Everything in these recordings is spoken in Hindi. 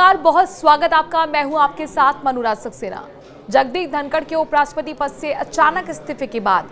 नमस्कार, बहुत स्वागत आपका। मैं हूं आपके साथ अनुराग सक्सेना। जगदीप धनखड़ के उपराष्ट्रपति पद से अचानक इस्तीफे के बाद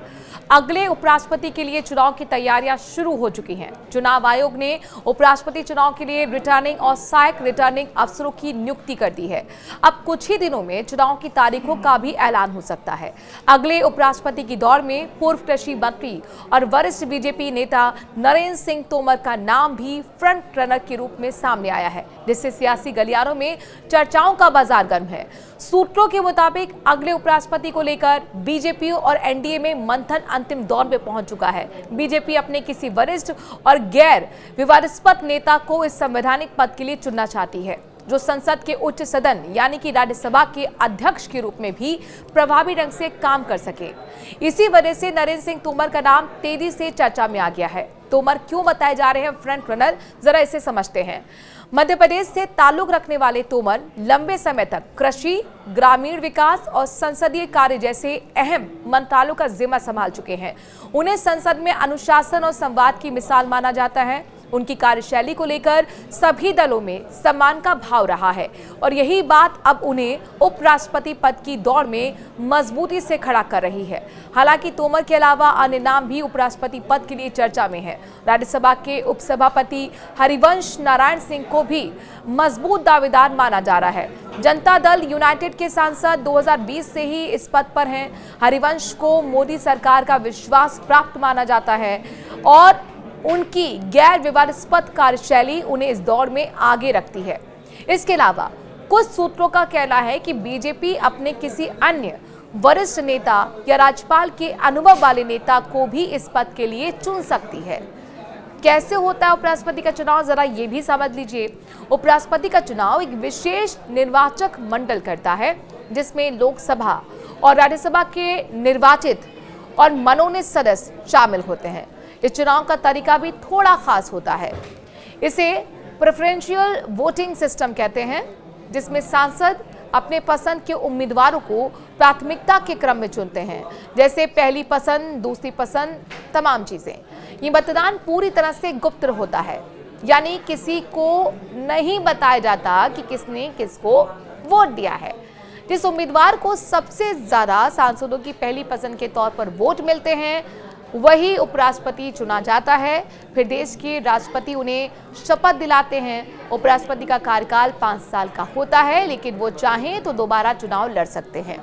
अगले उपराष्ट्रपति के लिए चुनाव की तैयारियां शुरू हो चुकी हैं। चुनाव आयोग ने उपराष्ट्रपति चुनाव के लिए रिटर्निंग और सहायक रिटर्निंग अफसरों की नियुक्ति कर दी है। अब कुछ ही दिनों में चुनाव की तारीखों का भी ऐलान हो सकता है। अगले उपराष्ट्रपति की दौड़ में पूर्व कृषि मंत्री और वरिष्ठ बीजेपी नेता नरेंद्र सिंह तोमर का नाम भी फ्रंट रनर के रूप में सामने आया है, जिससे सियासी गलियारों में चर्चाओं का बाजार गर्म है। सूत्रों के मुताबिक अगले उपराष्ट्रपति को लेकर बीजेपी और एनडीए में मंथन अंतिम दौर में पहुंच चुका है। बीजेपी अपने किसी वरिष्ठ और गैर विवादास्पद नेता को इस संवैधानिक पद के लिए चुनना चाहती है, जो संसद के उच्च सदन यानी कि राज्यसभा के अध्यक्ष के रूप में भी प्रभावी ढंग से काम कर सके। इसी वजह से नरेंद्र सिंह तोमर का नाम तेजी से चर्चा में आ गया है। तोमर क्यों बताए जा रहे हैं फ्रंट रनर, जरा इसे समझते हैं। मध्य प्रदेश से ताल्लुक रखने वाले तोमर लंबे समय तक कृषि, ग्रामीण विकास और संसदीय कार्य जैसे अहम मंत्रालयों का जिम्मा संभाल चुके हैं। उन्हें संसद में अनुशासन और संवाद की मिसाल माना जाता है। उनकी कार्यशैली को लेकर सभी दलों में सम्मान का भाव रहा है और यही बात अब उन्हें उपराष्ट्रपति पद की दौड़ में मजबूती से खड़ा कर रही है। हालांकि तोमर के अलावा अन्य नाम भी उपराष्ट्रपति पद के लिए चर्चा में है। राज्यसभा के उपसभापति हरिवंश नारायण सिंह को भी मजबूत दावेदार माना जा रहा है। जनता दल यूनाइटेड के सांसद 2020 से ही इस पद पर हैं। हरिवंश को मोदी सरकार का विश्वास प्राप्त माना जाता है और उनकी गैर विवादास्पद कार्यशैली उन्हें इस दौड़ में आगे रखती है। इसके अलावा कुछ सूत्रों का कहना है कि बीजेपी अपने किसी अन्य वरिष्ठ नेता या राज्यपाल के अनुभव वाले नेता को भी इस पद के लिए चुन सकती है। कैसे होता है उपराष्ट्रपति का चुनाव, जरा ये भी समझ लीजिए। उपराष्ट्रपति का चुनाव एक विशेष निर्वाचक मंडल करता है, जिसमें लोकसभा और राज्यसभा के निर्वाचित और मनोनीत सदस्य शामिल होते हैं। इस चुनाव का तरीका भी थोड़ा खास होता है। इसे प्रेफरेंशियल वोटिंग सिस्टम कहते हैं, जिसमें सांसद अपने पसंद के उम्मीदवारों को प्राथमिकता के क्रम में चुनते हैं, जैसे पहली पसंद, दूसरी पसंद, तमाम चीजें। ये मतदान पूरी तरह से गुप्त होता है, यानी किसी को नहीं बताया जाता कि किसने किसको वोट दिया है। जिस उम्मीदवार को सबसे ज्यादा सांसदों की पहली पसंद के तौर पर वोट मिलते हैं, वही उपराष्ट्रपति चुना जाता है। फिर देश के राष्ट्रपति उन्हें शपथ दिलाते हैं। उपराष्ट्रपति का कार्यकाल 5 साल का होता है, लेकिन वो चाहें तो दोबारा चुनाव लड़ सकते हैं।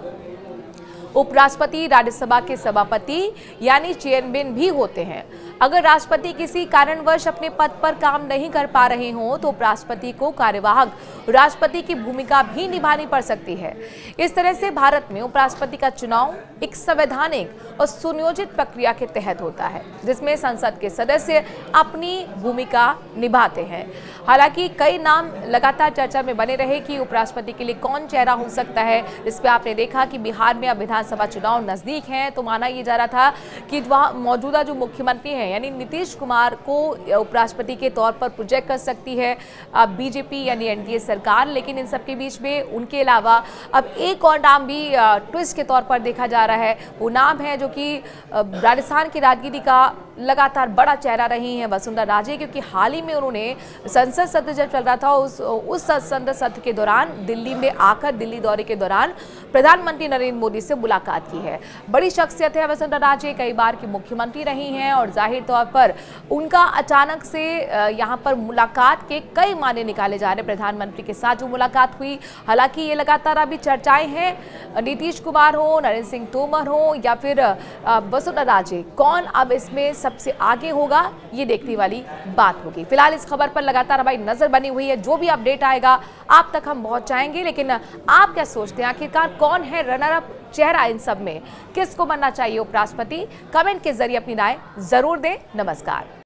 उपराष्ट्रपति राज्यसभा के सभापति यानी चेयरमैन भी होते हैं। अगर राष्ट्रपति किसी कारणवश अपने पद पर काम नहीं कर पा रहे हों तो उपराष्ट्रपति को कार्यवाहक राष्ट्रपति की भूमिका भी निभानी पड़ सकती है। इस तरह से भारत में उपराष्ट्रपति का चुनाव एक संवैधानिक और सुनियोजित प्रक्रिया के तहत होता है, जिसमें संसद के सदस्य अपनी भूमिका निभाते हैं। हालांकि कई नाम लगातार चर्चा में बने रहे कि उपराष्ट्रपति के लिए कौन चेहरा हो सकता है। इस पर आपने देखा कि बिहार में अब विधानसभा चुनाव नजदीक हैं, तो माना यह जा रहा था कि वहाँ मौजूदा जो मुख्यमंत्री हैं यानी नीतीश कुमार को उपराष्ट्रपति के तौर पर प्रोजेक्ट कर सकती है बीजेपी यानी एनडीए सरकार। लेकिन इन सबके बीच में उनके अलावा अब एक और नाम भी ट्विस्ट के तौर पर देखा जा रहा है। वो नाम है जो कि राजस्थान की राजनीति का लगातार बड़ा चेहरा रही है, वसुंधरा राजे, क्योंकि हाल ही में उन्होंने संसद सत्र जब चल रहा था उस संसद सत्र के दौरान दिल्ली में आकर दिल्ली दौरे के दौरान प्रधानमंत्री नरेंद्र मोदी से मुलाकात की है। बड़ी शख्सियत है वसुंधरा राजे, कई बार की मुख्यमंत्री रही हैं और जाहिर तौर पर उनका अचानक से यहाँ पर मुलाकात के कई मायने निकाले जा रहे। प्रधानमंत्री के साथ जो मुलाकात हुई, हालांकि ये लगातार अभी चर्चाएं हैं। नीतीश कुमार हो, नरेंद्र सिंह तोमर हो या फिर वसुंधरा राजे, कौन अब इसमें सबसे आगे होगा, ये देखने वाली बात होगी। फिलहाल इस खबर पर लगातार हमारी नजर बनी हुई है। जो भी अपडेट आएगा आप तक हम पहुंचाएंगे। लेकिन आप क्या सोचते हैं, आखिरकार कौन है रनर अप चेहरा इन सब में? किसको बनना चाहिए उपराष्ट्रपति? कमेंट के जरिए अपनी राय जरूर दें। नमस्कार।